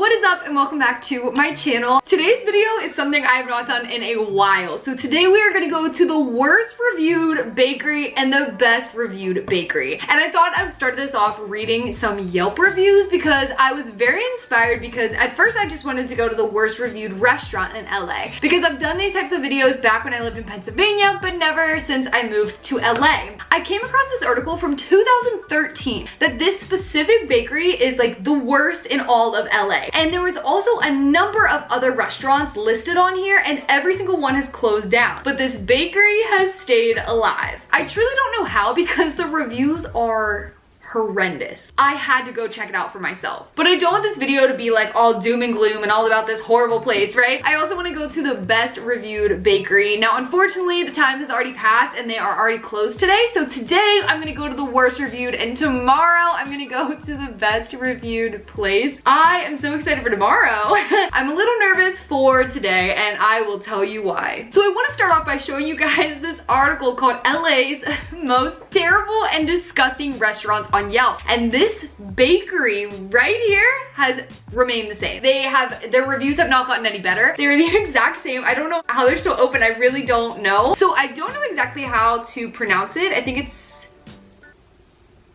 what is up and welcome back to my channel. Today's video is something I have not done in a while. So today we are going to go to the worst reviewed bakery and the best reviewed bakery. And I thought I would start this off reading some Yelp reviews because I was very inspired, because at first I just wanted to go to the worst reviewed restaurant in LA, because I've done these types of videos back when I lived in Pennsylvania, but never since I moved to LA. I came across this article from 2013 that this specific bakery is like the worst in all of LA. And there was also a number of other restaurants listed on here, and every single one has closed down. But this bakery has stayed alive. I truly don't know how, because the reviews are horrendous. I had to go check it out for myself. But I don't want this video to be like all doom and gloom and all about this horrible place, right? I also want to go to the best reviewed bakery. Now, unfortunately, the time has already passed and they are already closed today. So today I'm gonna go to the worst reviewed, and tomorrow I'm gonna go to the best reviewed place. I am so excited for tomorrow. I'm a little nervous for today, and I will tell you why. So I want to start off by showing you guys this article called LA's most terrible and disgusting restaurants on Yelp, and this bakery right here has remained the same. Their reviews have not gotten any better. They're the exact same. I don't know how they're still open. I really don't know. So I don't know exactly how to pronounce it. I think it's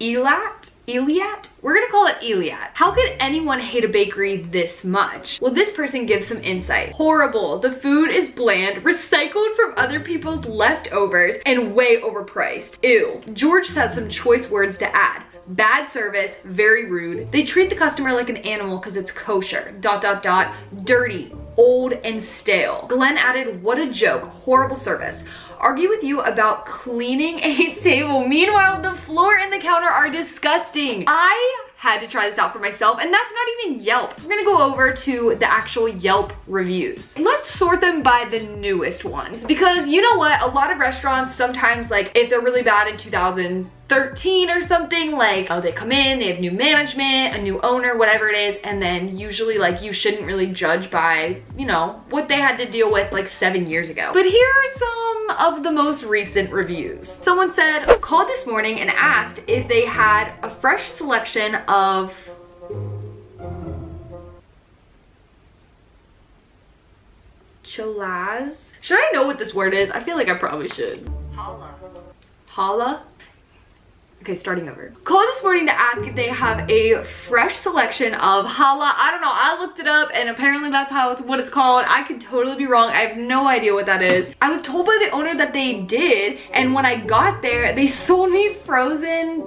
Eliat? We're gonna call it Eliat. How could anyone hate a bakery this much? Well, this person gives some insight. Horrible. The food is bland, recycled from other people's leftovers, and way overpriced. Ew. George has some choice words to add. Bad service, very rude. They treat the customer like an animal because it's kosher. ... Dirty, old, and stale. Glenn added, what a joke, horrible service. Argue with you about cleaning a table. Meanwhile, the floor and the counter are disgusting. I had to try this out for myself, and that's not even Yelp. We're gonna go over to the actual Yelp reviews. Let's sort them by the newest ones, because you know what? A lot of restaurants sometimes, like if they're really bad in 2013 or something, like, oh, they come in, they have new management, a new owner, whatever it is, and then usually like you shouldn't really judge by, you know, what they had to deal with like 7 years ago. But here are some of the most recent reviews. Someone said, called this morning and asked if they had a fresh selection of chillas. Should I know what this word is? I feel like I probably should. Challah? Okay, starting over. Called this morning to ask if they have a fresh selection of challah. I don't know, I looked it up and apparently that's what it's called. I could totally be wrong. I have no idea what that is. I was told by the owner that they did, and when I got there, they sold me frozen,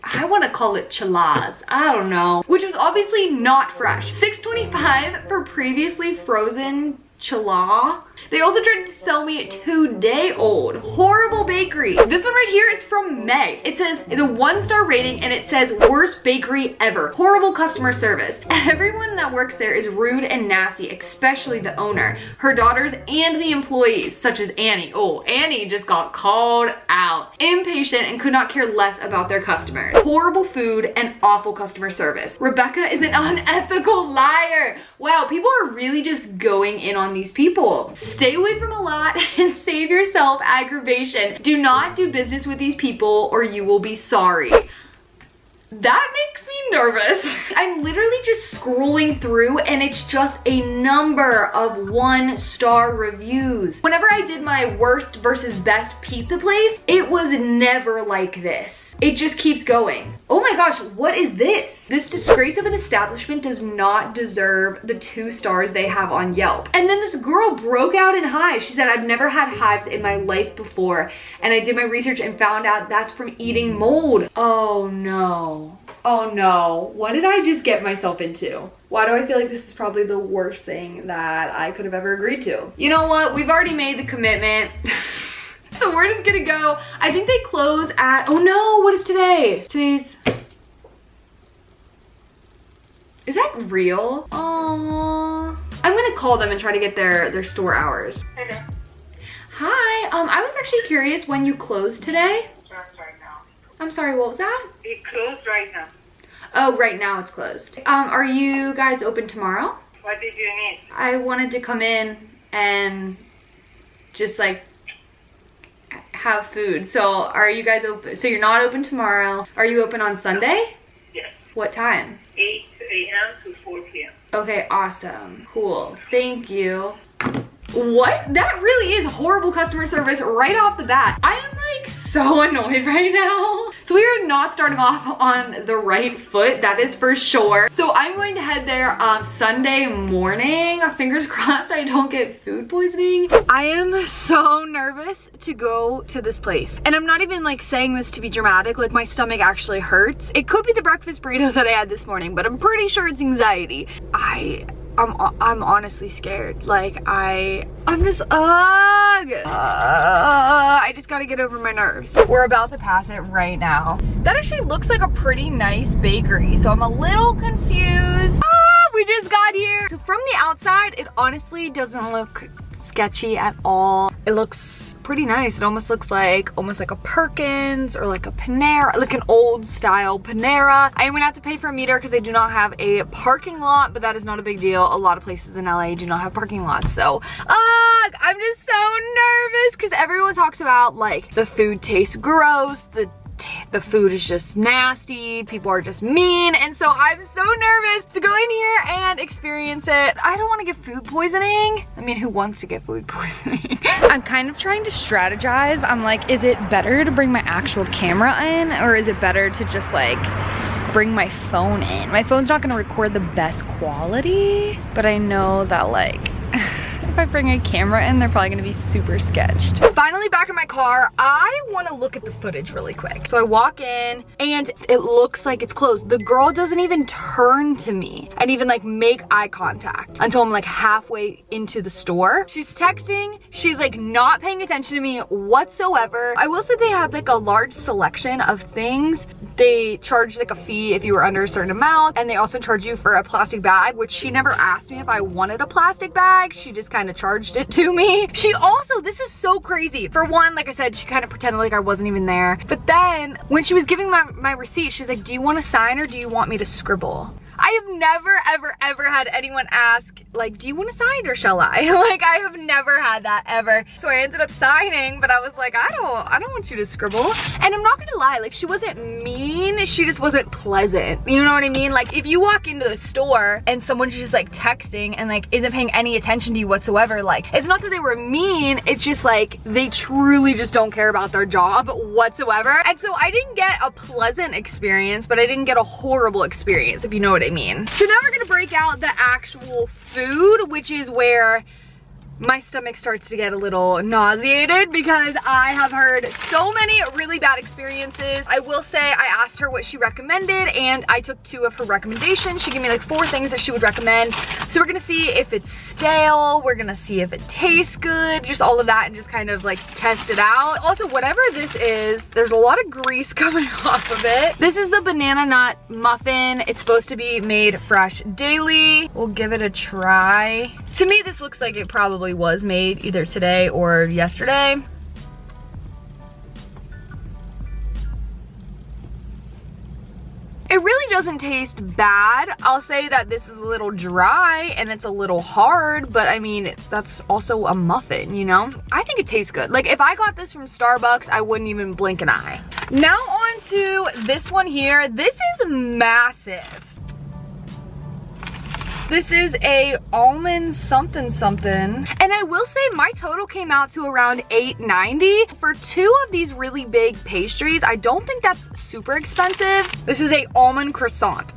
I want to call it chillas. I don't know. Which was obviously not fresh. $6.25 for previously frozen challah. They also tried to sell me 2-day-old. Horrible bakery. This one right here is from May. It says it's a 1-star rating, and it says worst bakery ever. Horrible customer service. Everyone that works there is rude and nasty, especially the owner, her daughters, and the employees, such as Annie. Oh, Annie just got called out. Impatient and could not care less about their customers. Horrible food and awful customer service. Rebecca is an unethical liar. Wow, people are really just going in on these people. Stay away from a lot and save yourself aggravation. Do not do business with these people or you will be sorry. That makes me nervous. I'm literally just scrolling through and it's just a number of 1-star reviews. Whenever I did my worst versus best pizza place, it was never like this. It just keeps going. Oh my gosh, what is this? This disgrace of an establishment does not deserve the 2 stars they have on Yelp. And then this girl broke out in hives. She said, I've never had hives in my life before, and I did my research and found out that's from eating mold. Oh no. Oh no, what did I just get myself into? Why do I feel like this is probably the worst thing that I could have ever agreed to? You know what, we've already made the commitment. So we're just gonna go. I think they close at, oh no, what is today? Today's, is that real? Oh, I'm gonna call them and try to get their store hours. Hello. Hi, I was actually curious when you closed today. Right now. I'm sorry, what was that? It closed right now. Oh, right now it's closed. Are you guys open tomorrow? What did you need? I wanted to come in and just like have food. So are you guys open? So you're not open tomorrow. Are you open on Sunday? Yes. What time? 8 a.m. to 4 p.m. Okay, awesome. Cool. Thank you. What? That really is horrible customer service right off the bat. I am like so annoyed right now. So we are not starting off on the right foot, that is for sure. So I'm going to head there Sunday morning. Fingers crossed I don't get food poisoning. I am so nervous to go to this place. And I'm not even like saying this to be dramatic, like my stomach actually hurts. It could be the breakfast burrito that I had this morning, but I'm pretty sure it's anxiety. I'm honestly scared. Like I'm just, I just gotta get over my nerves. We're about to pass it right now. That actually looks like a pretty nice bakery, so I'm a little confused. We just got here. So from the outside, it honestly doesn't look sketchy at all. It looks pretty nice. It almost looks like a Perkins or like a Panera, like an old style Panera. I am gonna have to pay for a meter because they do not have a parking lot, but that is not a big deal. A lot of places in LA do not have parking lots. So I'm just so nervous because everyone talks about like the food tastes gross, the food is just nasty, people are just mean, and so I'm so nervous to go in here and experience it. I don't want to get food poisoning. I mean, who wants to get food poisoning? I'm kind of trying to strategize. I'm like, is it better to bring my actual camera in, or is it better to just like bring my phone in? My phone's not gonna record the best quality, but I know that like if I bring a camera in, they're probably gonna be super sketched. Finally back in my car, I wanna look at the footage really quick. So I walk in and it looks like it's closed. The girl doesn't even turn to me and even like make eye contact until I'm like halfway into the store. She's texting, she's like not paying attention to me whatsoever. I will say they had like a large selection of things. They charge like a fee if you were under a certain amount, and they also charge you for a plastic bag, which she never asked me if I wanted a plastic bag. She just kind of charged it to me. She also, this is so crazy. For one, like I said, she kind of pretended like I wasn't even there. But then when she was giving my receipt, she's like, do you want to sign or do you want me to scribble? I have never, ever had anyone ask, like, do you want to sign or shall I? Like, I have never had that ever. So I ended up signing, but I was like, I don't want you to scribble. And I'm not gonna lie, like, she wasn't mean, she just wasn't pleasant. You know what I mean? Like, if you walk into the store and someone's just like texting and like isn't paying any attention to you whatsoever, like, it's not that they were mean, it's just like, they truly just don't care about their job whatsoever. And so I didn't get a pleasant experience, but I didn't get a horrible experience, if you know what I mean. So now we're gonna break out the actual food, which is where my stomach starts to get a little nauseated because I have heard so many really bad experiences. I will say I asked her what she recommended and I took 2 of her recommendations. She gave me like 4 things that she would recommend. So we're gonna see if it's stale, we're gonna see if it tastes good, just all of that, and just kind of like test it out. Also, whatever this is, there's a lot of grease coming off of it. This is the banana nut muffin. It's supposed to be made fresh daily. We'll give it a try. To me, this looks like it probably was made either today or yesterday. It really doesn't taste bad. I'll say that this is a little dry and it's a little hard, but I mean, that's also a muffin, you know? I think it tastes good. Like, if I got this from Starbucks, I wouldn't even blink an eye. Now on to this one here. This is massive. This is a almond something something. And I will say my total came out to around $8.90. For 2 of these really big pastries, I don't think that's super expensive. This is a almond croissant.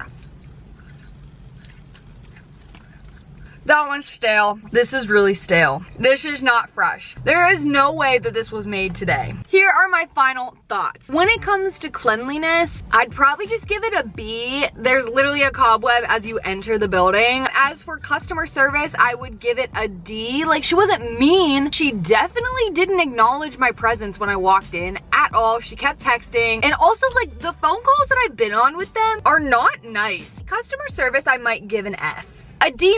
That one's stale. This is really stale. This is not fresh. There is no way that this was made today. Here are my final thoughts. When it comes to cleanliness, I'd probably just give it a B. There's literally a cobweb as you enter the building. As for customer service, I would give it a D. Like, she wasn't mean. She definitely didn't acknowledge my presence when I walked in at all. She kept texting. And also, like, the phone calls that I've been on with them are not nice. Customer service, I might give an F. A D-.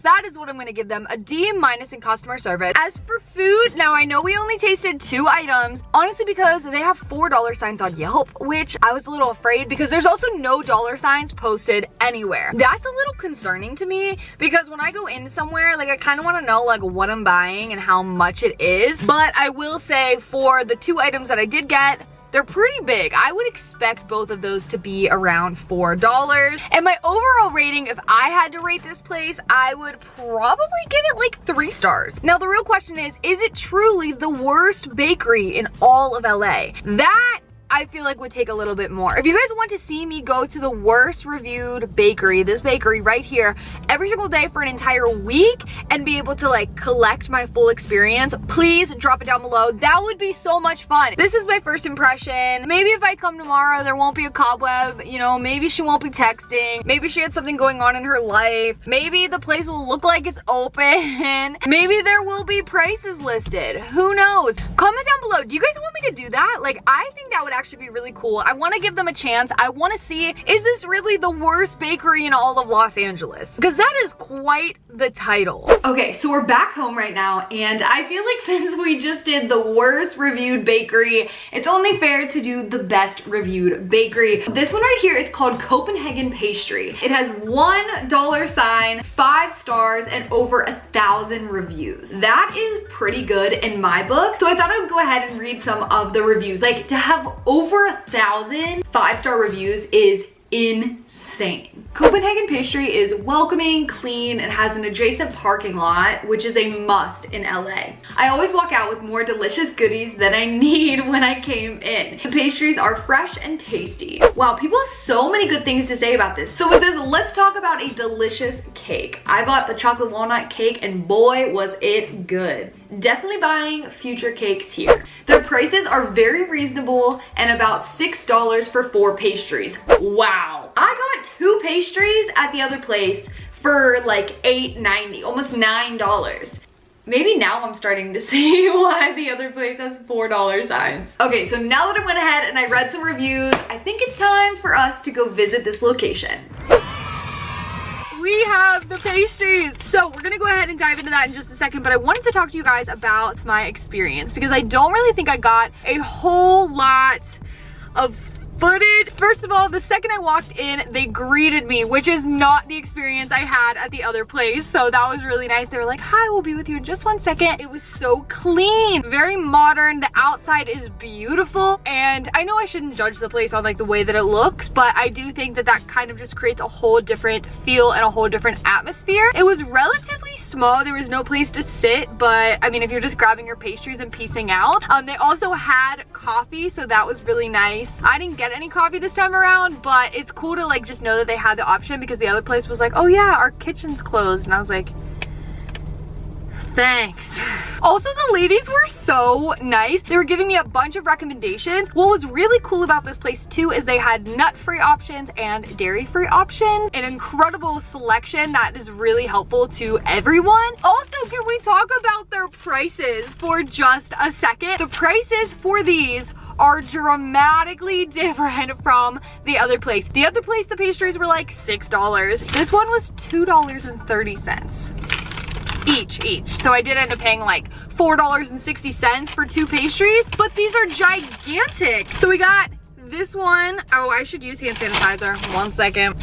That is what I'm gonna give them, a D- in customer service. As for food, now I know we only tasted 2 items, honestly, because they have $4 signs on Yelp, which I was a little afraid because there's also no dollar signs posted anywhere. That's a little concerning to me because when I go in somewhere, like, I kind of want to know like what I'm buying and how much it is. But I will say for the 2 items that I did get, they're pretty big. I would expect both of those to be around $4. And my overall rating, if I had to rate this place, I would probably give it like 3 stars. Now the real question is it truly the worst bakery in all of LA? That I feel like would take a little bit more. If you guys want to see me go to the worst reviewed bakery, this bakery right here, every single day for an entire week and be able to like collect my full experience, please drop it down below. That would be so much fun. This is my first impression. Maybe if I come tomorrow, there won't be a cobweb, you know, maybe she won't be texting. Maybe she had something going on in her life. Maybe the place will look like it's open. Maybe there will be prices listed. Who knows? Comment down below. Do you guys want me to do that? Like, I think that would actually be really cool. I want to give them a chance. I want to see, is this really the worst bakery in all of Los Angeles? Because that is quite the title. Okay, so we're back home right now, and I feel like since we just did the worst reviewed bakery, it's only fair to do the best reviewed bakery. This one right here is called Copenhagen Pastry. It has $1 sign, 5 stars, and over 1,000 reviews. That is pretty good in my book. So I thought I would go ahead and read some of the reviews. Like, to have over 1,000 5-star reviews is insane. Copenhagen Pastry is welcoming, clean, and has an adjacent parking lot, which is a must in LA. I always walk out with more delicious goodies than I need when I came in. The pastries are fresh and tasty. Wow, people have so many good things to say about this. So it says, let's talk about a delicious cake. I bought the chocolate walnut cake and boy, was it good. Definitely buying future cakes here. Their prices are very reasonable and about $6 for 4 pastries. Wow. I got 2 pastries at the other place for like $8.90, almost $9. Maybe now I'm starting to see why the other place has $4 signs. Okay, so now that I went ahead and I read some reviews, I think it's time for us to go visit this location. We have the pastries. So we're gonna go ahead and dive into that in just a second, but I wanted to talk to you guys about my experience because I don't really think I got a whole lot of footage. First of all, the second I walked in, they greeted me, which is not the experience I had at the other place. So that was really nice. They were like, hi, we'll be with you in just 1 second. It was so clean, very modern. The outside is beautiful. And I know I shouldn't judge the place on like the way that it looks, but I do think that that kind of just creates a whole different feel and a whole different atmosphere. It was relatively small. There was no place to sit, but I mean, if you're just grabbing your pastries and piecing out, they also had coffee, so that was really nice. I didn't get any coffee this time around, but it's cool to like just know that they had the option because the other place was like, oh yeah, our kitchen's closed, and I was like, thanks. Also, the ladies were so nice. They were giving me a bunch of recommendations. What was really cool about this place too is they had nut-free options and dairy-free options. An incredible selection that is really helpful to everyone. Also, can we talk about their prices for just a second? The prices for these are dramatically different from the other place. The other place, the pastries were like $6. This one was $2.30 each. So I did end up paying like $4.60 for 2 pastries, but these are gigantic. So we got this one. Oh, I should use hand sanitizer. 1 second.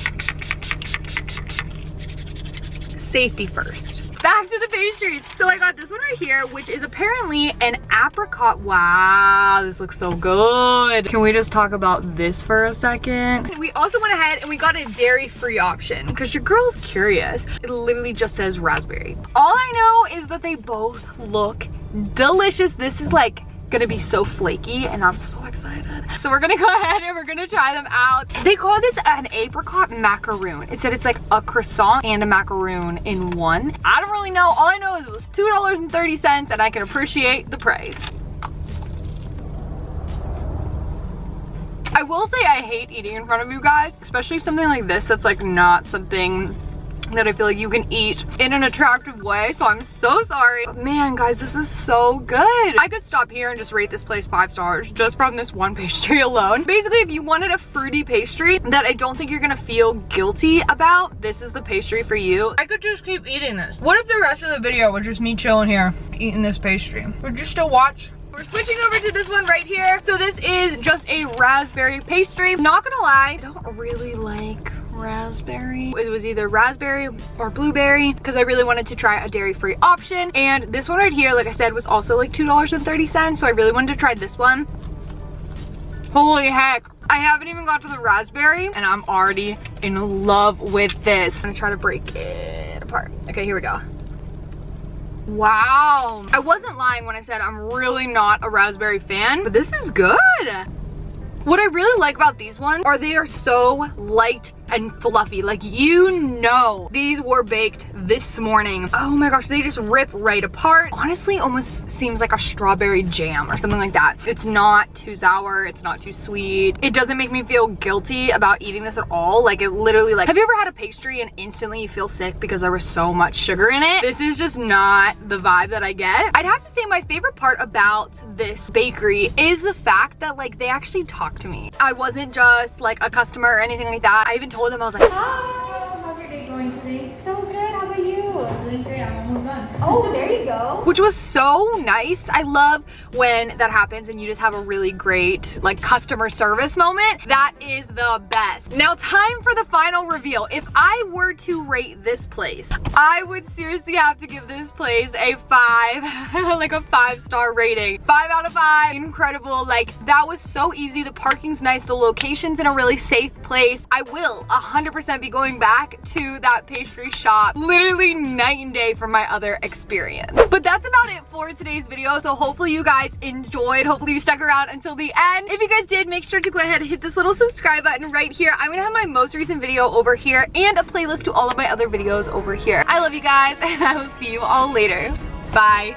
Safety first. Back to the pastries. So I got this one right here, which is apparently an apricot. Wow, this looks so good. Can we just talk about this for a second? We also went ahead and we got a dairy-free option because your girl's curious. It literally just says raspberry. All I know is that they both look delicious. This is like gonna be so flaky and I'm so excited. So we're gonna go ahead and we're gonna try them out. They call this an apricot macaroon. It said it's like a croissant and a macaroon in one. I don't really know. All I know is it was $2.30 and I can appreciate the price. I will say I hate eating in front of you guys, especially something like this that's like not something that I feel like you can eat in an attractive way, so I'm so sorry. But man, guys, this is so good. I could stop here and just rate this place 5 stars just from this one pastry alone. Basically, if you wanted a fruity pastry that I don't think you're gonna feel guilty about, this is the pastry for you. I could just keep eating this. What if the rest of the video was just me chilling here, eating this pastry? Would you still watch? We're switching over to this one right here. So this is just a raspberry pastry. Not gonna lie, I don't really like raspberry. It was either raspberry or blueberry because I really wanted to try a dairy-free option. And this one right here, like I said, was also like $2.30. So I really wanted to try this one. Holy heck. I haven't even got to the raspberry and I'm already in love with this. I'm gonna try to break it apart. Okay, here we go. Wow. I wasn't lying when I said I'm really not a raspberry fan, but this is good. What I really like about these ones are they are so light and fluffy. Like, you know, these were baked this morning. Oh my gosh, they just rip right apart. Honestly, almost seems like a strawberry jam or something like that. It's not too sour, it's not too sweet. It doesn't make me feel guilty about eating this at all. Like, it literally, like, have you ever had a pastry and instantly you feel sick because there was so much sugar in it? This is just not the vibe that I get. I'd have to say my favorite part about this bakery is the fact that, like, they actually talk to me. I wasn't just like a customer or anything like that. I even told them, I was like, hi, how's your day going today? So good, how about you? Doing great, I'm almost done. oh, there you go. Which was so nice. I love when that happens and you just have a really great, like, customer service moment. That is the best. Now, time for the final reveal. If I were to rate this place, I would seriously have to give this place a 5, like a 5-star rating. 5 out of 5, incredible. Like, that was so easy. The parking's nice, the location's in a really safe place. I will 100% be going back to that pastry shop, literally night and day from my other experience. But that's about it for today's video. So hopefully you guys enjoyed. Hopefully you stuck around until the end. If you guys did, make sure to go ahead and hit this little subscribe button right here. I'm gonna have my most recent video over here and a playlist to all of my other videos over here. I love you guys and I will see you all later. Bye.